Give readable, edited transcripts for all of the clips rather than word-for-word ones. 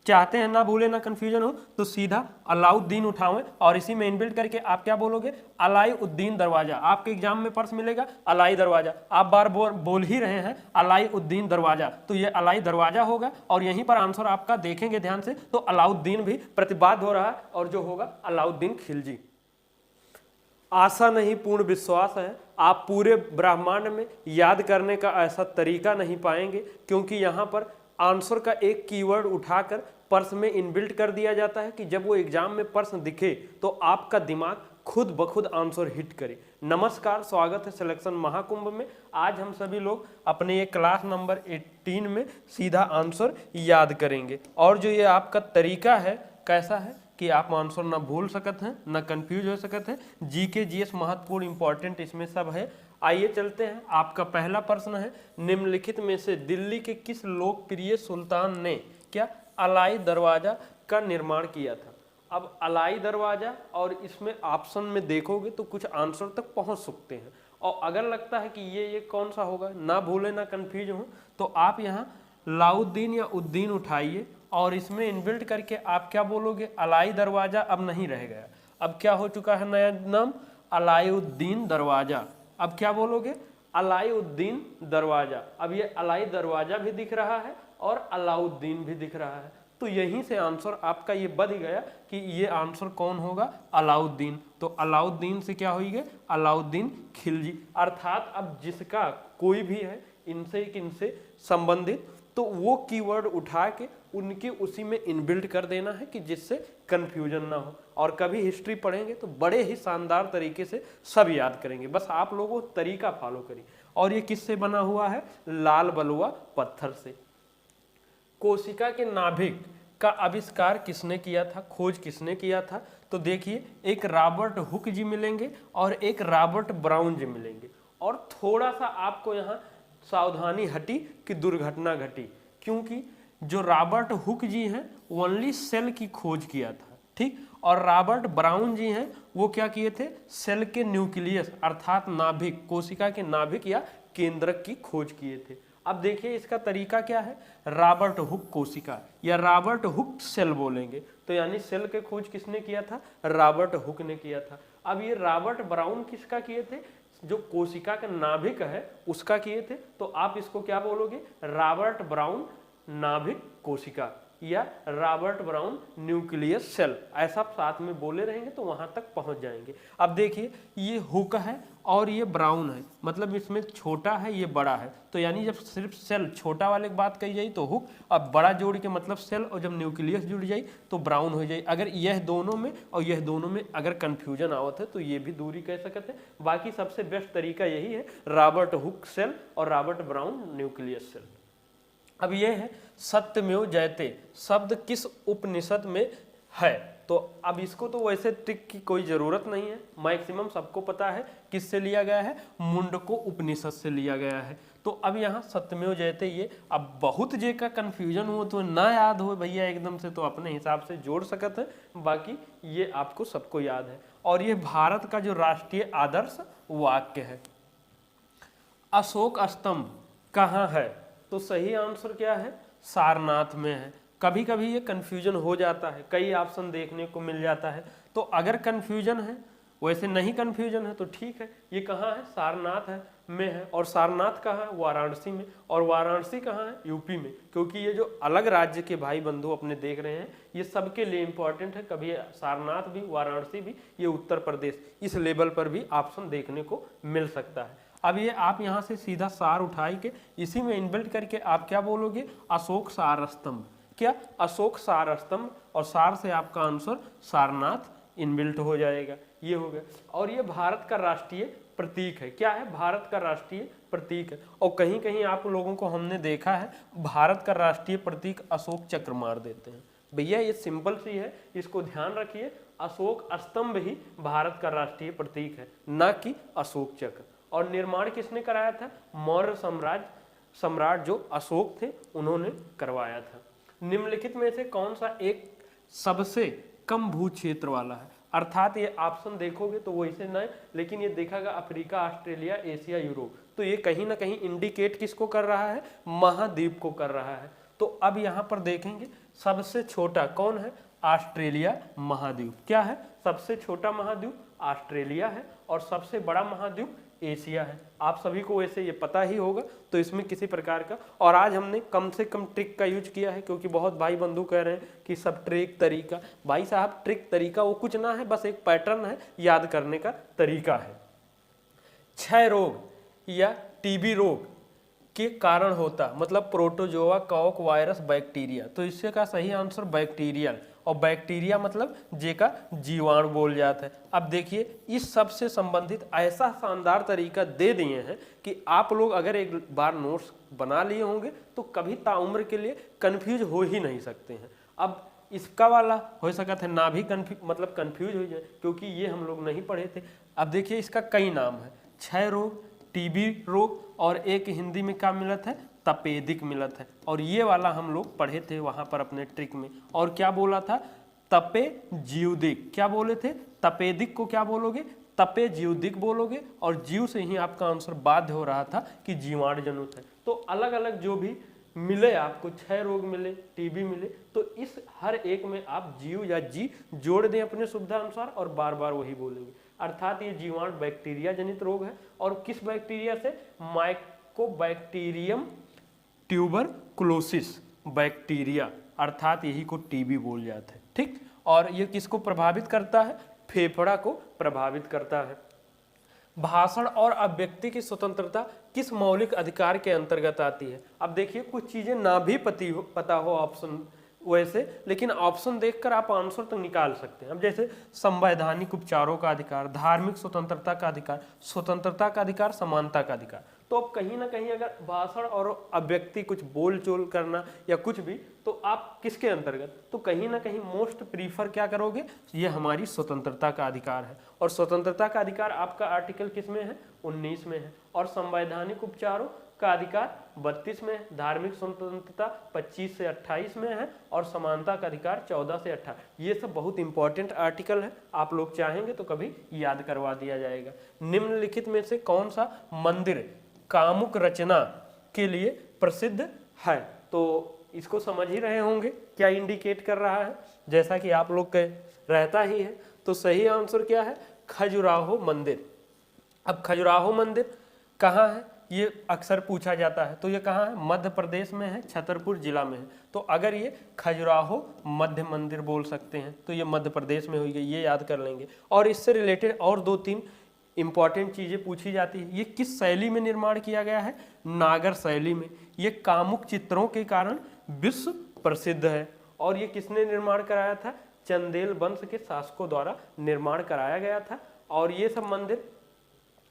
चाहते हैं ना भूले ना कंफ्यूजन हो तो सीधा अलाउद्दीन उठावें और इसी में इनबिल्ट करके आप क्या बोलोगे, अलाउद्दीन दरवाजा। आपके एग्जाम में प्रश्न मिलेगा अलाई दरवाजा, आप बार बोल ही रहे हैं अलाउद्दीन दरवाजा, तो ये अलाई दरवाजा होगा और यहीं पर आंसर आपका देखेंगे ध्यान से तो अलाउद्दीन भी प्रतिपाद्य हो रहा है और जो होगा अलाउद्दीन खिलजी। आशा नहीं पूर्ण विश्वास है आप पूरे ब्रह्मांड में याद करने का ऐसा तरीका नहीं पाएंगे, क्योंकि यहाँ पर आंसर का एक कीवर्ड उठाकर प्रश्न में इनबिल्ट कर दिया जाता है कि जब वो एग्जाम में प्रश्न दिखे तो आपका दिमाग खुद ब खुद आंसर हिट करे। नमस्कार, स्वागत है सिलेक्शन महाकुंभ में। आज हम सभी लोग अपने ये क्लास नंबर 18 में सीधा आंसर याद करेंगे और जो ये आपका तरीका है कैसा है कि आप आंसर ना भूल सकते हैं ना कंफ्यूज हो सकते हैं। जीके जीएस महत्वपूर्ण इंपॉर्टेंट इसमें सब है। आइए चलते हैं। आपका पहला प्रश्न है, निम्नलिखित में से दिल्ली के किस लोकप्रिय सुल्तान ने क्या अलाई दरवाजा का निर्माण किया था। अब अलाई दरवाजा और इसमें ऑप्शन में देखोगे तो कुछ आंसर तक पहुंच सकते हैं और अगर लगता है कि ये कौन सा होगा, ना भूले ना कंफ्यूज हो, तो आप यहाँ लाउद्दीन या उद्दीन उठाइए और इसमें इनबिल्ट करके आप क्या बोलोगे, अलाई दरवाजा अब नहीं रह गया, अब क्या हो चुका है नया नाम अलाउद्दीन दरवाजा। अब क्या बोलोगे, अलाउद्दीन दरवाजा। अब ये अलाई दरवाजा भी दिख रहा है और अलाउद्दीन भी दिख रहा है, तो यहीं से आंसर आपका ये बन गया कि ये आंसर कौन होगा, अलाउद्दीन। तो अलाउद्दीन से क्या होगी, अलाउद्दीन खिलजी। अर्थात अब जिसका कोई भी है इनसे संबंधित तो वो कीवर्ड उठा के उनके उसी में इनबिल्ट कर देना है कि जिससे कंफ्यूजन ना हो। और कभी हिस्ट्री पढ़ेंगे तो बड़े ही शानदार तरीके से सब याद करेंगे, बस आप लोगों तरीका फॉलो करिए। और ये किससे बना हुआ है, लाल बलुआ पत्थर से। कोशिका के नाभिक का आविष्कार किसने किया था, खोज किसने किया था, तो देखिए एक रॉबर्ट हुक जी मिलेंगे और एक रॉबर्ट ब्राउन जी मिलेंगे। और थोड़ा सा आपको यहाँ सावधानी हटी कि दुर्घटना घटी, क्योंकि जो रॉबर्ट हुक जी हैं ओनली सेल की खोज किया था, ठीक, और रॉबर्ट ब्राउन जी हैं वो क्या किए थे, सेल के न्यूक्लियस अर्थात नाभिक, कोशिका के नाभिक या केंद्रक की खोज किए थे। अब देखिए इसका तरीका क्या है, रॉबर्ट हुक कोशिका या रॉबर्ट हुक सेल बोलेंगे, तो यानी सेल के खोज किसने किया था, रॉबर्ट हुक ने किया था। अब ये रॉबर्ट ब्राउन किसका किए थे, जो कोशिका का नाभिक है उसका किए थे, तो आप इसको क्या बोलोगे, रॉबर्ट ब्राउन नाभिक कोशिका या रॉबर्ट ब्राउन न्यूक्लियस सेल, ऐसा साथ में बोले रहेंगे तो वहां तक पहुंच जाएंगे। अब देखिए ये हुक है और ये ब्राउन है, मतलब इसमें छोटा है ये बड़ा है, तो यानी जब सिर्फ सेल छोटा वाले की बात कही जाए तो हुक, अब बड़ा जोड़ के मतलब सेल, और जब न्यूक्लियस जुड़ जाए तो ब्राउन हो जाए। अगर यह दोनों में और यह दोनों में अगर कंफ्यूजन आवत है तो ये भी दूरी कह सकते हैं। बाकी सबसे बेस्ट तरीका यही है, रॉबर्ट हुक सेल और रॉबर्ट ब्राउन न्यूक्लियस सेल। अब ये है सत्यमेव जयते शब्द किस उपनिषद में है, तो अब इसको तो वैसे ट्रिक की कोई जरूरत नहीं है, मैक्सिमम सबको पता है किससे लिया गया है, मुंडको उपनिषद से लिया गया है। तो अब यहाँ सत्यमेव जयते, ये अब बहुत जे का कंफ्यूजन हो तो ना याद हो भैया एकदम से, तो अपने हिसाब से जोड़ सकते हैं, बाकी ये आपको सबको याद है। और ये भारत का जो राष्ट्रीय आदर्श वाक्य है। अशोक स्तंभ कहाँ है, तो सही आंसर क्या है, सारनाथ में है। कभी कभी ये कंफ्यूजन हो जाता है, कई ऑप्शन देखने को मिल जाता है, तो अगर कंफ्यूजन है, वैसे नहीं कंफ्यूजन है तो ठीक है, ये कहाँ है, सारनाथ है में है। और सारनाथ कहाँ है, वाराणसी में। और वाराणसी कहाँ है, यूपी में। क्योंकि ये जो अलग राज्य के भाई बंधु अपने देख रहे हैं ये सबके लिए इंपॉर्टेंट है, कभी सारनाथ भी वाराणसी भी, ये उत्तर प्रदेश, इस लेवल पर भी ऑप्शन देखने को मिल सकता है। अब ये आप यहाँ से सीधा सार उठाई के इसी में इनबिल्ट करके आप क्या बोलोगे, अशोक सार स्तंभ, क्या अशोक सार स्तंभ, और सार से आपका आंसर सारनाथ इनबिल्ट हो जाएगा, ये हो गया। और ये भारत का राष्ट्रीय प्रतीक है, क्या है, भारत का राष्ट्रीय प्रतीक है। और कहीं कहीं आप लोगों को हमने देखा है भारत का राष्ट्रीय प्रतीक अशोक चक्र मार देते हैं, भैया ये सिंपल सी है, इसको ध्यान रखिए, अशोक स्तंभ ही भारत का राष्ट्रीय प्रतीक है, ना कि अशोक चक्र। और निर्माण किसने कराया था, मौर्य सम्राट जो अशोक थे उन्होंने करवाया था। निम्नलिखित में से कौन सा एक सबसे कम भू क्षेत्र वाला है, अर्थात ये ऑप्शन देखोगे तो वैसे ना, लेकिन ये देखागा अफ्रीका, ऑस्ट्रेलिया, एशिया, यूरोप, तो ये कहीं ना कहीं इंडिकेट किसको कर रहा है, महाद्वीप को कर रहा है। तो अब यहाँ पर देखेंगे सबसे छोटा कौन है? ऑस्ट्रेलिया महाद्वीप। क्या है? सबसे छोटा महाद्वीप ऑस्ट्रेलिया है और सबसे बड़ा महाद्वीप एशिया है। आप सभी को वैसे ये पता ही होगा, तो इसमें किसी प्रकार का, और आज हमने कम से कम ट्रिक का यूज किया है, क्योंकि बहुत भाई बंधु कह रहे हैं कि सब ट्रिक तरीका। भाई साहब ट्रिक तरीका वो कुछ ना है, बस एक पैटर्न है, याद करने का तरीका है। क्षय रोग या टीबी रोग के कारण होता, मतलब प्रोटोजोआ, कॉक, वायरस, बैक्टीरिया। तो इससे का सही आंसर बैक्टीरियल, और बैक्टीरिया मतलब जे का जीवाणु बोल जाता है। अब देखिए इस सब से संबंधित ऐसा शानदार तरीका दे दिए हैं कि आप लोग अगर एक बार नोट्स बना लिए होंगे तो कभी ताउम्र के लिए कंफ्यूज हो ही नहीं सकते हैं। अब इसका वाला हो सका था ना भी कंफ्यूज हो जाए, क्योंकि ये हम लोग नहीं पढ़े थे। अब देखिए इसका कई नाम है, क्षय रोग, टीबी रोग, और एक हिंदी में क्या मिलत है? तपेदिक मिलत है। और ये वाला हम लोग पढ़े थे वहां पर अपने ट्रिक में। और क्या बोला था? तपे जीवदिक। क्या बोले थे? तपेदिक को क्या बोलोगे? तपे जीवदिक बोलोगे, और जीव से ही आपका आंसर बाध्य हो रहा था कि जीवाणु जनित है। तो अलग अलग जो भी मिले आपको, क्षय रोग मिले, टीबी मिले, तो इस हर एक में आप जीव या जी जोड़ दें अपने सुविधा अनुसार और बार बार वही बोलेंगे। अर्थात ये जीवाणु बैक्टीरिया जनित रोग है। और किस बैक्टीरिया से? माइकोबैक्टीरियम ट्यूबरकुलोसिस बैक्टीरिया, अर्थात यही को टीबी बोल जाते हैं। ठीक, और ये किसको प्रभावित करता है? फेफड़ा को प्रभावित करता है। भाषण और अभिव्यक्ति की स्वतंत्रता किस मौलिक अधिकार के अंतर्गत आती है? अब देखिए कुछ चीजें ना भी पता हो ऑप्शन वैसे, लेकिन ऑप्शन देखकर आप आंसर तो निकाल सकते हैं। अब जैसे संवैधानिक उपचारों का अधिकार, धार्मिक स्वतंत्रता का अधिकार, स्वतंत्रता का अधिकार, समानता का अधिकार। तो अब कहीं ना कहीं अगर भाषण और अभिव्यक्ति कुछ बोल चोल करना या कुछ भी, तो आप किसके अंतर्गत? तो कहीं ना कहीं मोस्ट प्रीफर क्या करोगे? ये हमारी स्वतंत्रता का अधिकार है। और स्वतंत्रता का अधिकार आपका आर्टिकल किस में है? 19 में है। और संवैधानिक उपचारों का अधिकार 32 में है। धार्मिक स्वतंत्रता 25 से 28 में है। और समानता का अधिकार 14 से 18। ये सब बहुत इंपॉर्टेंट आर्टिकल है, आप लोग चाहेंगे तो कभी याद करवा दिया जाएगा। निम्नलिखित में से कौन सा मंदिर कामुक रचना के लिए प्रसिद्ध है? तो इसको समझ ही रहे होंगे क्या इंडिकेट कर रहा है, जैसा कि आप लोग कह रहता ही है। तो सही आंसर क्या है? खजुराहो मंदिर। अब खजुराहो मंदिर कहाँ है? ये अक्सर पूछा जाता है। तो ये कहाँ है? मध्य प्रदेश में है, छतरपुर जिला में है। तो अगर ये खजुराहो मध्य मंदिर बोल सकते हैं तो ये मध्य प्रदेश में हुई गई, ये याद कर लेंगे। और इससे रिलेटेड और 2-3 इंपॉर्टेंट चीजें पूछी जाती है। ये किस शैली में निर्माण किया गया है? नागर शैली में। ये कामुक चित्रों के कारण विश्व प्रसिद्ध है। और ये किसने निर्माण कराया था? चंदेल वंश के शासकों द्वारा निर्माण कराया गया था। और ये सब मंदिर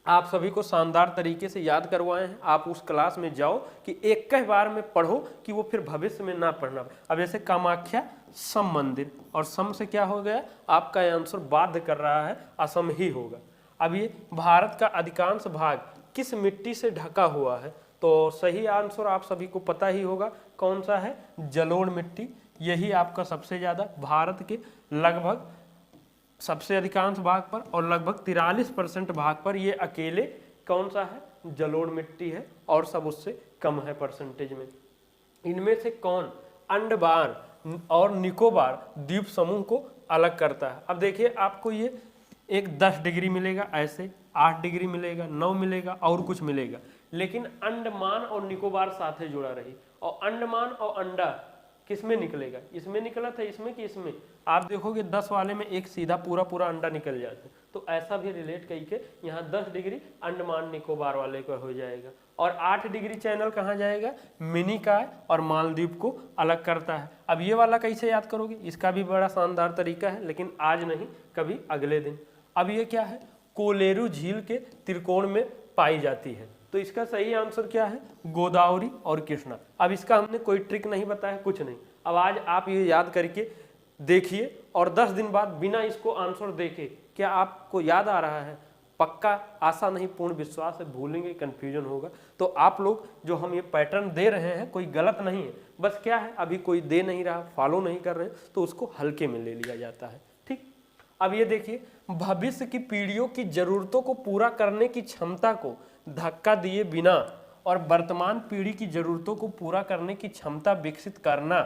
आप सभी को शानदार तरीके से याद करवाए हैं। आप उस क्लास में जाओ कि एक कई बार में पढ़ो कि वो फिर भविष्य में ना पढ़ना। अब जैसे कामाख्या सम मंदिर, और सम से क्या हो गया? आपका आंसर बाध्य कर रहा है, असम ही होगा। अब ये भारत का अधिकांश भाग किस मिट्टी से ढका हुआ है? तो सही आंसर आप सभी को पता ही होगा, कौन सा है? जलोढ़ मिट्टी। यही आपका सबसे ज्यादा भारत के लगभग सबसे अधिकांश भाग पर और लगभग 43% भाग पर ये अकेले कौन सा है? जलोढ़ मिट्टी है। और सब उससे कम है परसेंटेज में। इनमें से कौन अंडमान और निकोबार द्वीप समूह को अलग करता है? अब देखिए आपको ये एक 10 डिग्री मिलेगा, ऐसे 8 डिग्री मिलेगा, 9 मिलेगा और कुछ मिलेगा, लेकिन अंडमान और निकोबार साथ ही जुड़ा रही। और अंडमान और अंडा किस में निकलेगा? इसमें निकला था, इसमें कि इसमें? आप देखोगे 10 वाले में एक सीधा पूरा अंडा निकल जाता है। तो ऐसा भी रिलेट करके यहाँ 10 डिग्री अंडमान निकोबार वाले का हो जाएगा। और 8 डिग्री चैनल कहाँ जाएगा? मिनिकॉय और मालदीव को अलग करता है। अब ये वाला कैसे याद करोगे? इसका भी बड़ा शानदार तरीका है, लेकिन आज नहीं, कभी अगले दिन। अब ये क्या है? कोलेरू झील के त्रिकोण में पाई जाती है। तो इसका सही आंसर क्या है? गोदावरी और कृष्णा। अब इसका हमने कोई ट्रिक नहीं बताया, कुछ नहीं। अब आज आप ये याद करके देखिए और 10 दिन बाद बिना इसको आंसर देखे क्या आपको याद आ रहा है? पक्का, आशा नहीं पूर्ण विश्वास है, भूलेंगे, कंफ्यूजन होगा। तो आप लोग जो हम ये पैटर्न दे रहे हैं कोई गलत नहीं है, बस क्या है अभी कोई दे नहीं रहा, फॉलो नहीं कर रहे, तो उसको हल्के में ले लिया जाता है। ठीक, अब ये देखिए, भविष्य की पीढ़ियों की जरूरतों को पूरा करने की क्षमता को धक्का दिए बिना और वर्तमान पीढ़ी की जरूरतों को पूरा करने की क्षमता विकसित करना,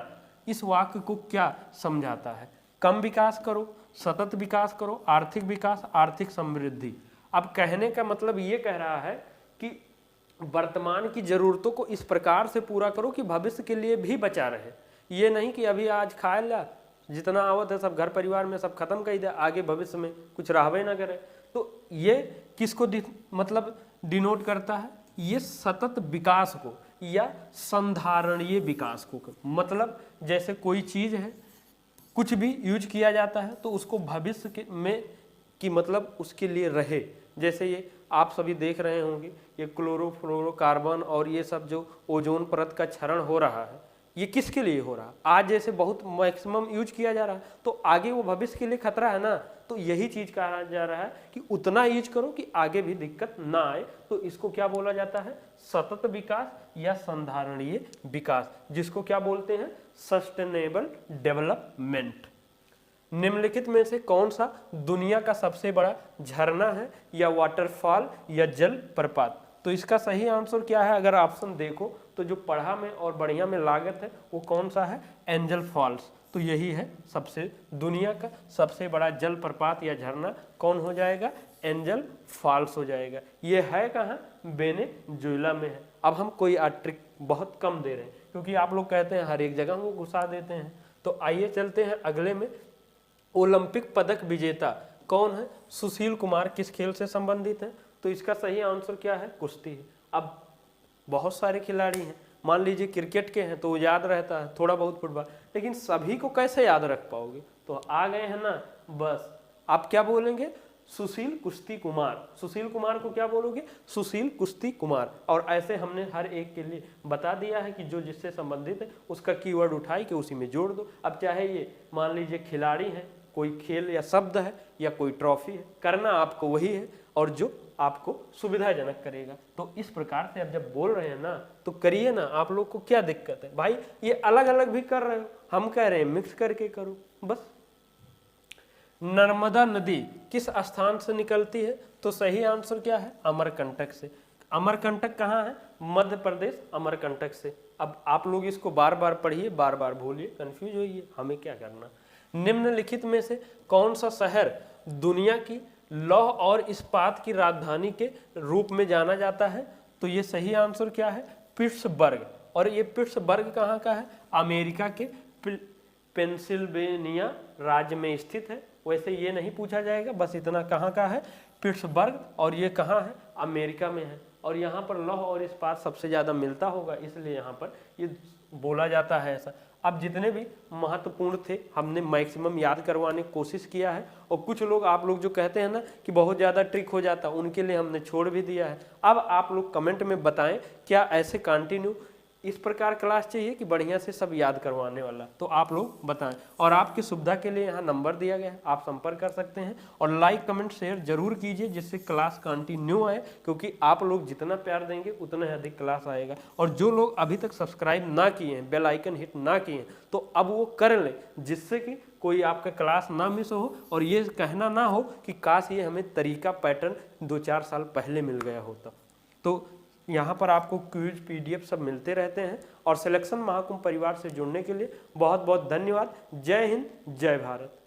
इस वाक्य को क्या समझाता है? कम विकास करो, सतत विकास करो, आर्थिक विकास, आर्थिक समृद्धि। अब कहने का मतलब ये कह रहा है कि वर्तमान की जरूरतों को इस प्रकार से पूरा करो कि भविष्य के लिए भी बचा रहे। ये नहीं कि अभी आज खा लिया, जितना आवत है सब घर परिवार में सब खत्म कर दे, आगे भविष्य में कुछ रहबे ना करे। तो ये किसको मतलब डिनोट करता है? ये सतत विकास को या संधारणीय विकास को। मतलब जैसे कोई चीज है, कुछ भी यूज किया जाता है तो उसको भविष्य के में कि मतलब उसके लिए रहे। जैसे ये आप सभी देख रहे होंगे, ये क्लोरोफ्लोरोकार्बन और ये सब जो ओजोन परत का क्षरण हो रहा है, ये किसके लिए हो रहा है? आज जैसे बहुत मैक्सिमम यूज किया जा रहा है तो आगे वो भविष्य के लिए खतरा है ना। तो यही चीज कहा जा रहा है कि उतना यूज करो कि आगे भी दिक्कत ना आए। तो इसको क्या बोला जाता है? सतत विकास या संधारणीय विकास, जिसको क्या बोलते हैं? Sustainable development. निम्नलिखित में से कौन सा दुनिया का सबसे बड़ा झरना है या वाटरफॉल या जल प्रपात? तो इसका सही आंसर क्या है? अगर ऑप्शन देखो तो जो पढ़ा में और बढ़िया में लागत है वो कौन सा है? Angel Falls. तो यही है सबसे दुनिया का सबसे बड़ा जल प्रपात या झरना कौन हो जाएगा? एंजल फॉल्स हो जाएगा। ये है कहाँ? वेनेजुएला में है। अब हम कोई ट्रिक बहुत कम दे रहे हैं क्योंकि आप लोग कहते हैं हर एक जगह वो घुसा देते हैं। तो आइए चलते हैं अगले में। ओलंपिक पदक विजेता कौन है? सुशील कुमार किस खेल से संबंधित है? तो इसका सही आंसर क्या है? कुश्ती है। अब बहुत सारे खिलाड़ी हैं, मान लीजिए क्रिकेट के हैं तो याद रहता है, थोड़ा बहुत फुटबॉल, लेकिन सभी को कैसे याद रख पाओगे? तो आ गए हैं ना, बस आप क्या बोलेंगे? सुशील कुश्ती कुमार। सुशील कुमार को क्या बोलोगे? सुशील कुश्ती कुमार। और ऐसे हमने हर एक के लिए बता दिया है कि जो जिससे संबंधित है उसका कीवर्ड उठाई के उसी में जोड़ दो। अब चाहे ये मान लीजिए खिलाड़ी है, कोई खेल या शब्द है या कोई ट्रॉफी है, करना आपको वही है और जो आपको सुविधाजनक करेगा। तो इस प्रकार से अब जब बोल रहे हैं ना तो करिए ना। आप लोग को क्या दिक्कत है भाई? ये अलग अलग भी कर रहे हो, हम कह रहे हैं मिक्स करके करो बस। नर्मदा नदी किस स्थान से निकलती है? तो सही आंसर क्या है? अमरकंटक से। अमरकंटक कहाँ है? मध्य प्रदेश, अमरकंटक से। अब आप लोग इसको बार बार पढ़िए, बार बार भूलिए, कंफ्यूज होइए, हमें क्या करना। निम्नलिखित में से कौन सा शहर दुनिया की लौह और इस्पात की राजधानी के रूप में जाना जाता है? तो ये सही आंसर क्या है? पिट्सबर्ग। और ये पिट्सबर्ग कहाँ का है? अमेरिका के पेंसिल्वेनिया राज्य में स्थित है। वैसे ये नहीं पूछा जाएगा, बस इतना कहाँ का है? पिट्सबर्ग। और ये कहाँ है? अमेरिका में है। और यहाँ पर लौह और इस्पात सबसे ज़्यादा मिलता होगा, इसलिए यहाँ पर ये बोला जाता है ऐसा। अब जितने भी महत्वपूर्ण थे हमने मैक्सिमम याद करवाने की कोशिश किया है। और कुछ लोग आप लोग जो कहते हैं ना कि बहुत ज़्यादा ट्रिक हो जाता, उनके लिए हमने छोड़ भी दिया है। अब आप लोग कमेंट में बताएं क्या ऐसे कंटिन्यू इस प्रकार क्लास चाहिए कि बढ़िया से सब याद करवाने वाला? तो आप लोग बताएं। और आपकी सुविधा के लिए यहाँ नंबर दिया गया है, आप संपर्क कर सकते हैं। और लाइक कमेंट शेयर जरूर कीजिए जिससे क्लास कंटिन्यू आए, क्योंकि आप लोग जितना प्यार देंगे उतना ही अधिक क्लास आएगा। और जो लोग अभी तक सब्सक्राइब ना किए हैं, बेल आइकन हिट ना किए हैं, तो अब वो कर लें, जिससे कि कोई आपका क्लास ना मिस हो और ये कहना ना हो कि काश ये हमें तरीका पैटर्न 2-4 साल पहले मिल गया होता। तो यहाँ पर आपको क्विज PDF सब मिलते रहते हैं। और सिलेक्शन महाकुंभ परिवार से जुड़ने के लिए बहुत बहुत धन्यवाद। जय हिंद, जय भारत।